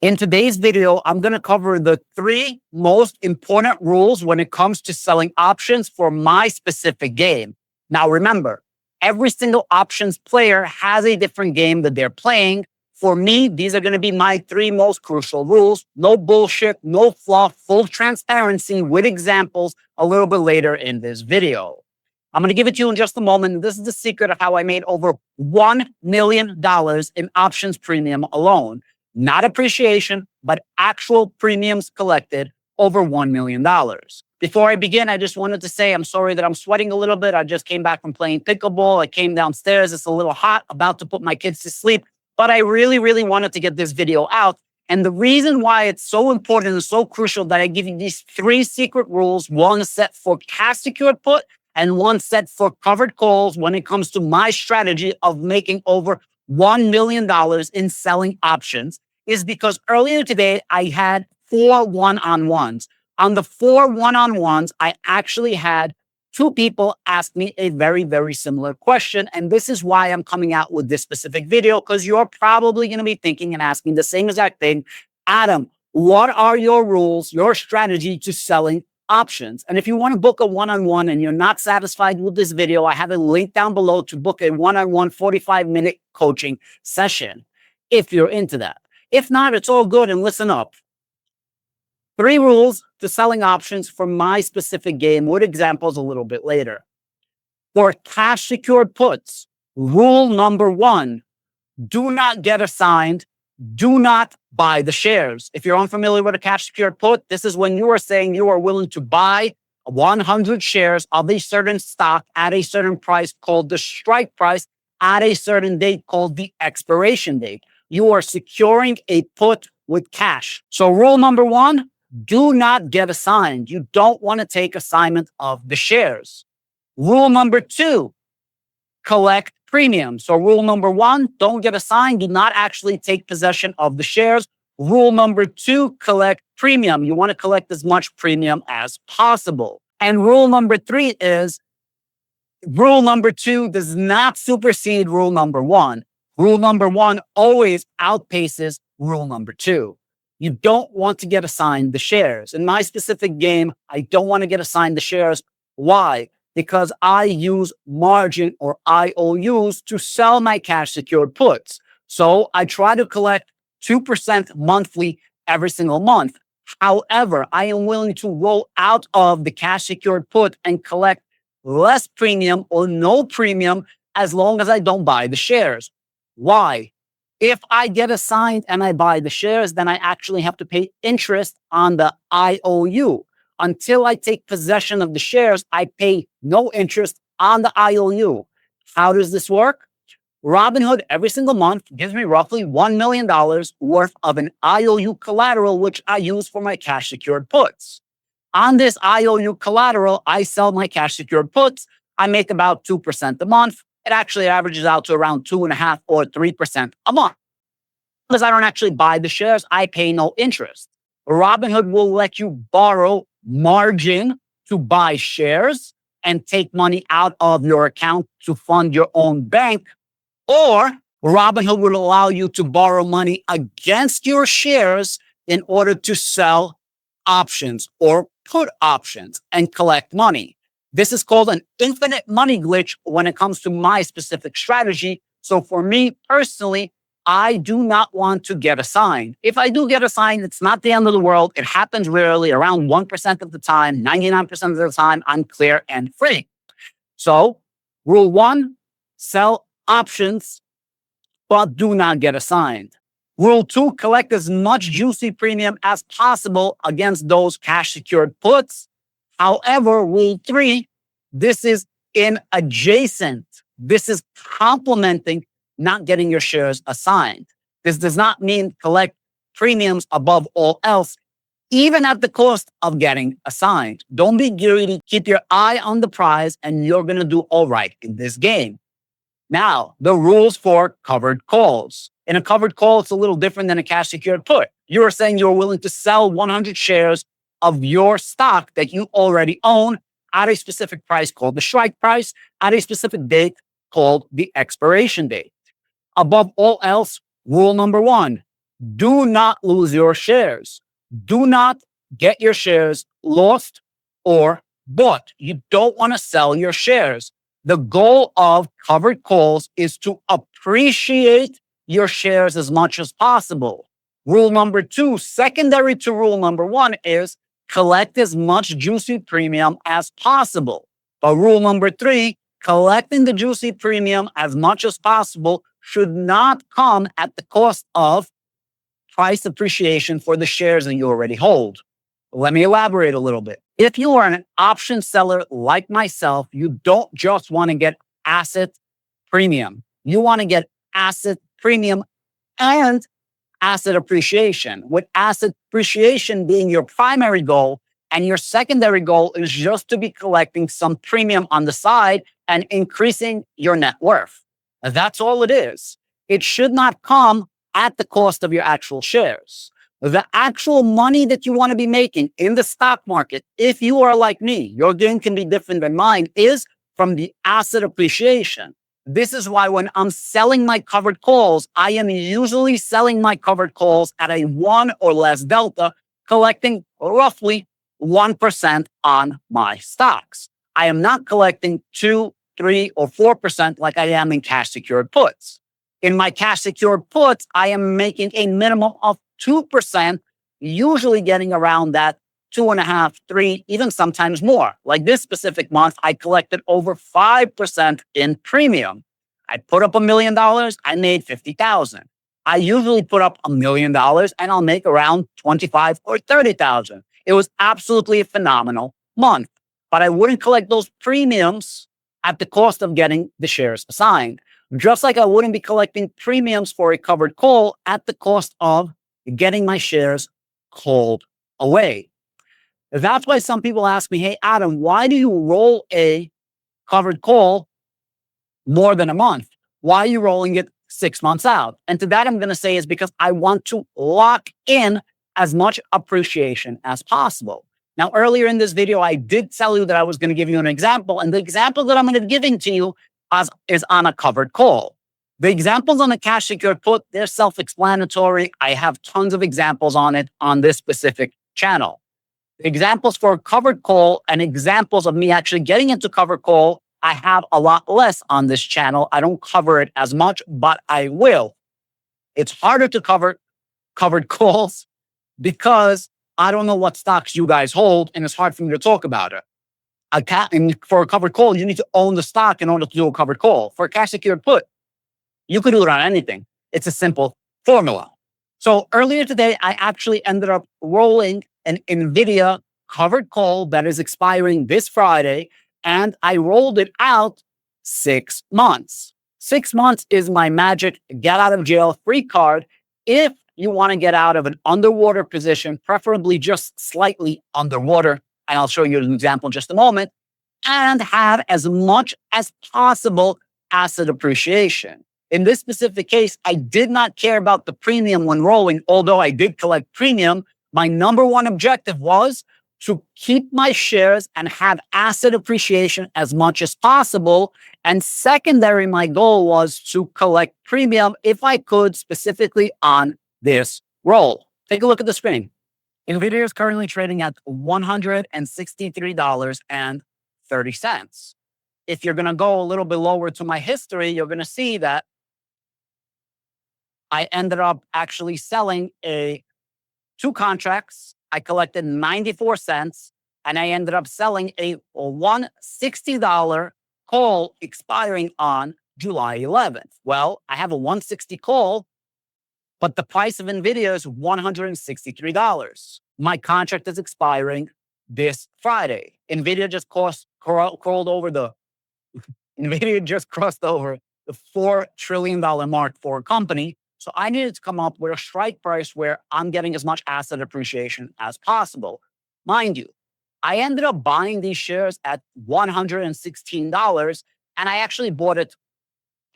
In today's video, I'm going to cover the three most important rules when it comes to selling options for my specific game. Now, remember, every single options player has a different game that they're playing. For me, these are going to be my three most crucial rules. No bullshit, no fluff, full transparency with examples a little bit later in this video. I'm going to give it to you in just a moment. This is the secret of how I made over $1 million in options premium alone. Not appreciation, but actual premiums collected over $1 million. Before I begin, I just wanted to say I'm sorry that I'm sweating a little bit. I just came back from playing pickleball. I came downstairs. It's a little hot, about to put my kids to sleep. But I really, really wanted to get this video out. And the reason why it's so important and so crucial that I give you these three secret rules, one set for cash secured put and one set for covered calls when it comes to my strategy of making over $1 million in selling options, is because earlier today, I had 4 one-on-ones. On the 4 one-on-ones, I actually had 2 people ask me a very, very similar question. And this is why I'm coming out with this specific video, because you're probably going to be thinking and asking the same exact thing. Adam, what are your rules, your strategy to selling options? And if you want to book a one-on-one and you're not satisfied with this video, I have a link down below to book a one-on-one 45-minute coaching session if you're into that. If not, it's all good, and listen up. 3 rules to selling options for my specific game with examples a little bit later. For cash secured puts, rule number 1, do not get assigned. Do not buy the shares. If you're unfamiliar with a cash secured put, this is when you are saying you are willing to buy 100 shares of a certain stock at a certain price called the strike price at a certain date called the expiration date. You are securing a put with cash. So rule number 1, do not get assigned. You don't want to take assignment of the shares. Rule number 2, collect premium. So rule number 1, don't get assigned. Do not actually take possession of the shares. Rule number 2, collect premium. You want to collect as much premium as possible. And rule number 3 is, rule number 2 does not supersede rule number 1. Rule number 1 always outpaces rule number 2. You don't want to get assigned the shares. In my specific game, I don't want to get assigned the shares. Why? Because I use margin or IOUs to sell my cash secured puts. So I try to collect 2% monthly every single month. However, I am willing to roll out of the cash secured put and collect less premium or no premium as long as I don't buy the shares. Why? If I get assigned and I buy the shares, then I actually have to pay interest on the IOU. Until I take possession of the shares, I pay no interest on the IOU. How does this work? Robinhood every single month gives me roughly $1 million worth of an IOU collateral, which I use for my cash secured puts. On this IOU collateral, I sell my cash secured puts. I make about 2% a month. It actually averages out to around 2.5 or 3% a month. Because I don't actually buy the shares, I pay no interest. Robinhood will let you borrow margin to buy shares and take money out of your account to fund your own bank, or Robinhood will allow you to borrow money against your shares in order to sell options or put options and collect money. This is called an infinite money glitch when it comes to my specific strategy. So for me personally, I do not want to get assigned. If I do get assigned, it's not the end of the world. It happens rarely, around 1% of the time, 99% of the time, I'm clear and free. So rule 1, sell options, but do not get assigned. Rule 2, collect as much juicy premium as possible against those cash secured puts. However, rule 3, this is in adjacent. This is complementing not getting your shares assigned. This does not mean collect premiums above all else, even at the cost of getting assigned. Don't be greedy. Keep your eye on the prize, and you're going to do all right in this game. Now, the rules for covered calls. In a covered call, it's a little different than a cash secured put. You're saying you're willing to sell 100 shares of your stock that you already own at a specific price called the strike price, at a specific date called the expiration date. Above all else, rule number 1, Do not lose your shares. Do not get your shares lost or bought. You don't want to sell your shares. The goal of covered calls is to appreciate your shares as much as possible. Rule number two, secondary to rule number one, is collect as much juicy premium as possible. But rule number three, collecting the juicy premium as much as possible should not come at the cost of price appreciation for the shares that you already hold. Let me elaborate a little bit. If you are an option seller like myself, you don't just want to get asset premium. You want to get asset premium and asset appreciation, with asset appreciation being your primary goal. And your secondary goal is just to be collecting some premium on the side and increasing your net worth. That's all it is. It should not come at the cost of your actual shares. The actual money that you want to be making in the stock market, if you are like me, your game can be different than mine, is from the asset appreciation. This is why when I'm selling my covered calls, I am usually selling my covered calls at a 1 or less delta, collecting roughly 1% on my stocks. I am not collecting 2, 3, or 4% like I am in cash secured puts. In my cash secured puts, I am making a minimum of 2%, usually getting around that 2.5, 3, even sometimes more. Like this specific month, I collected over 5% in premium. I put up $1 million, I made 50,000. I usually put up $1 million and I'll make around 25 or 30,000. It was absolutely a phenomenal month, but I wouldn't collect those premiums at the cost of getting the shares assigned. Just like I wouldn't be collecting premiums for a covered call at the cost of getting my shares called away. That's why some people ask me, hey, Adam, why do you roll a covered call more than a month? Why are you rolling it 6 months out? And to that, I'm going to say is because I want to lock in as much appreciation as possible. Now, earlier in this video, I did tell you that I was going to give you an example. And the example that I'm going to be giving to you is on a covered call. The examples on the cash secured put, they're self-explanatory. I have tons of examples on it on this specific channel. Examples for covered call and examples of me actually getting into covered call, I have a lot less on this channel. I don't cover it as much, but I will. It's harder to cover covered calls because I don't know what stocks you guys hold, and it's hard for me to talk about it. For a covered call, you need to own the stock in order to do a covered call. For a cash secured put, you could do it on anything. It's a simple formula. So earlier today, I actually ended up rolling an NVIDIA covered call that is expiring this Friday, and I rolled it out 6 months. 6 months is my magic get out of jail free card if you want to get out of an underwater position, preferably just slightly underwater. And I'll show you an example in just a moment, and have as much as possible asset appreciation. In this specific case, I did not care about the premium when rolling, although I did collect premium. My number one objective was to keep my shares and have asset appreciation as much as possible. And secondary, my goal was to collect premium if I could, specifically on this roll. Take a look at the screen. NVIDIA is currently trading at $163.30. If you're going to go a little bit lower to my history, you're going to see that I ended up actually selling 2 contracts. I collected 94 cents, and I ended up selling a $160 call expiring on July 11th. Well, I have a 160 call, but the price of NVIDIA is $163. My contract is expiring this Friday. NVIDIA just crossed over the $4 trillion mark for a company. So I needed to come up with a strike price where I'm getting as much asset appreciation as possible. Mind you, I ended up buying these shares at $116, and I actually bought it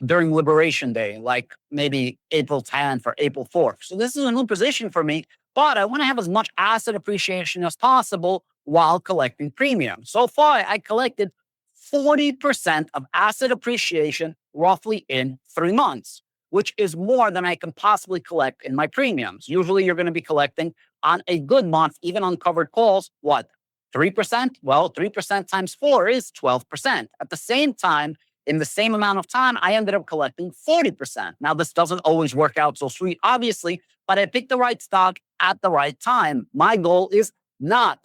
during Liberation Day, like maybe April 10th or April 4th. So this is a new position for me, but I want to have as much asset appreciation as possible while collecting premium. So far, I collected 40% of asset appreciation roughly in 3 months, which is more than I can possibly collect in my premiums. Usually you're going to be collecting on a good month, even on covered calls, what? 3%? Well, 3% times 4 is 12%. At the same time, in the same amount of time, I ended up collecting 40%. Now, this doesn't always work out so sweet, obviously, but I picked the right stock at the right time. My goal is not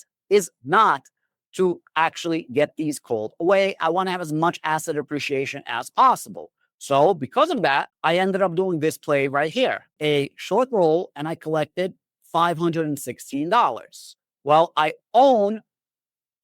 to actually get these called away. I want to have as much asset appreciation as possible. So because of that, I ended up doing this play right here, a short roll, and I collected $516. Well, I own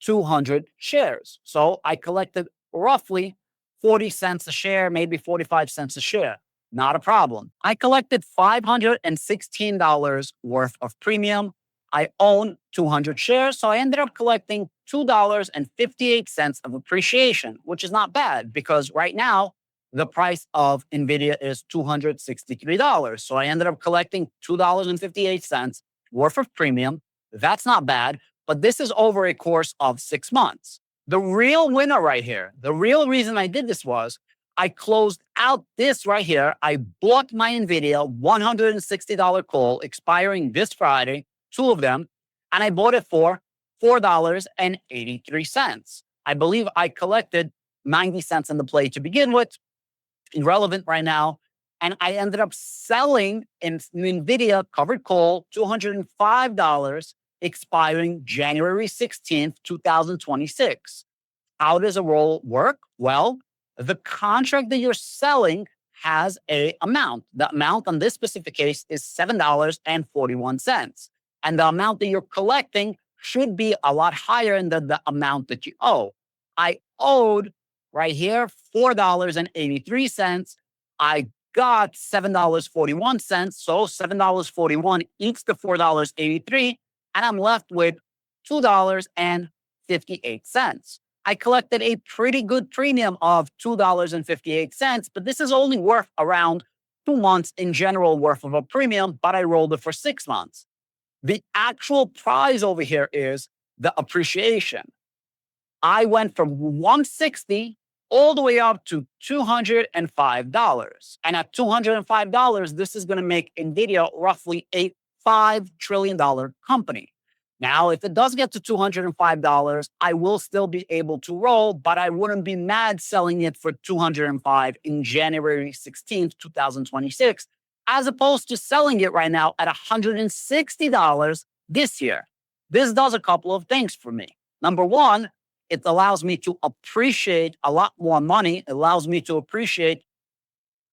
200 shares. So I collected roughly 40 cents a share, maybe 45 cents a share. Not a problem. I collected $516 worth of premium. I own 200 shares. So I ended up collecting $2.58 of appreciation, which is not bad because right now the price of NVIDIA is $263. So I ended up collecting $2.58 worth of premium. That's not bad, but this is over a course of 6 months. The real winner right here, the real reason I did this was I closed out this right here. I bought my NVIDIA $160 call expiring this Friday, 2 of them, and I bought it for $4.83. I believe I collected 90 cents in the play to begin with. Irrelevant right now. And I ended up selling in NVIDIA covered call $205 expiring January 16th, 2026. How does a roll work? Well, the contract that you're selling has a amount. The amount on this specific case is $7.41. And the amount that you're collecting should be a lot higher than the amount that you owe. I owed right here $4.83. I got $7.41. So $7.41 eats the $4.83. And I'm left with $2.58. I collected a pretty good premium of $2.58, but this is only worth around 2 months in general worth of a premium, but I rolled it for 6 months. The actual prize over here is the appreciation. I went from 160 all the way up to $205. And at $205, this is going to make NVIDIA roughly a $5 trillion company. Now, if it does get to $205, I will still be able to roll, but I wouldn't be mad selling it for $205 in January 16th, 2026, as opposed to selling it right now at $160 this year. This does a couple of things for me. Number one, it allows me to appreciate a lot more money. It allows me to appreciate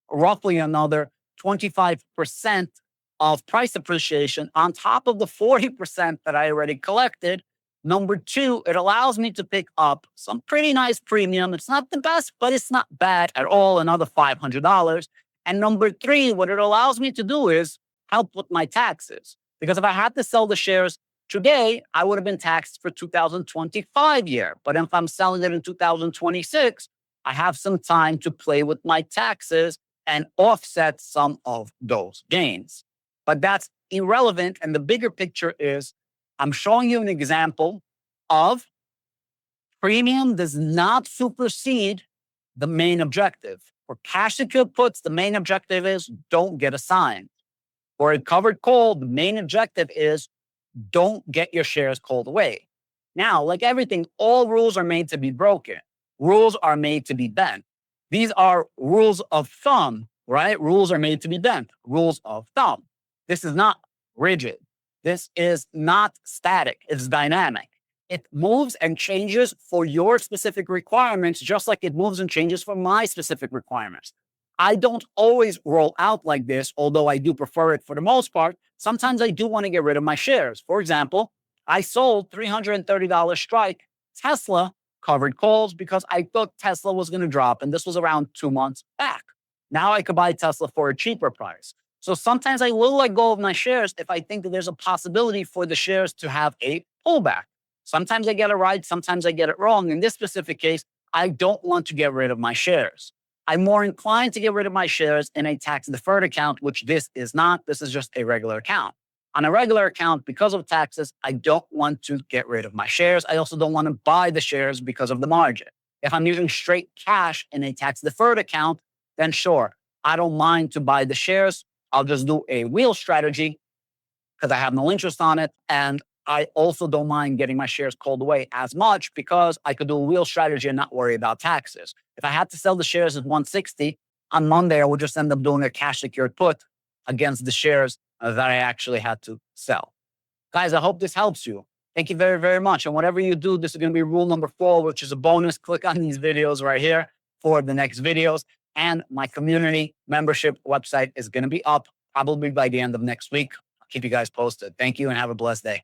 roughly another 25% of price appreciation on top of the 40% that I already collected. Number two, it allows me to pick up some pretty nice premium. It's not the best, but it's not bad at all, another $500. And number three, what it allows me to do is help with my taxes. Because if I had to sell the shares today, I would have been taxed for 2025 year. But if I'm selling it in 2026, I have some time to play with my taxes and offset some of those gains. But that's irrelevant. And the bigger picture is I'm showing you an example of premium does not supersede the main objective. For cash secured puts, the main objective is don't get assigned. For a covered call, the main objective is don't get your shares called away. Now, like everything, all rules are made to be broken. Rules are made to be bent. These are rules of thumb, right? Rules are made to be bent. Rules of thumb. This is not rigid. This is not static. It's dynamic. It moves and changes for your specific requirements, just like it moves and changes for my specific requirements. I don't always roll out like this, although I do prefer it for the most part. Sometimes I do want to get rid of my shares. For example, I sold $330 strike Tesla covered calls because I thought Tesla was going to drop, and this was around 2 months back. Now I could buy Tesla for a cheaper price. So sometimes I will let go of my shares if I think that there's a possibility for the shares to have a pullback. Sometimes I get it right, sometimes I get it wrong. In this specific case, I don't want to get rid of my shares. I'm more inclined to get rid of my shares in a tax deferred account, which this is not. This is just a regular account. On a regular account, because of taxes, I don't want to get rid of my shares. I also don't want to buy the shares because of the margin. If I'm using straight cash in a tax deferred account, then sure, I don't mind to buy the shares. I'll just do a wheel strategy because I have no interest on it. And I also don't mind getting my shares called away as much because I could do a wheel strategy and not worry about taxes. If I had to sell the shares at 160 on Monday, I would just end up doing a cash secured put against the shares that I actually had to sell. Guys, I hope this helps you. Thank you very, very much. And whatever you do, this is going to be rule number 4, which is a bonus. Click on these videos right here for the next videos. And my community membership website is going to be up probably by the end of next week. I'll keep you guys posted. Thank you and have a blessed day.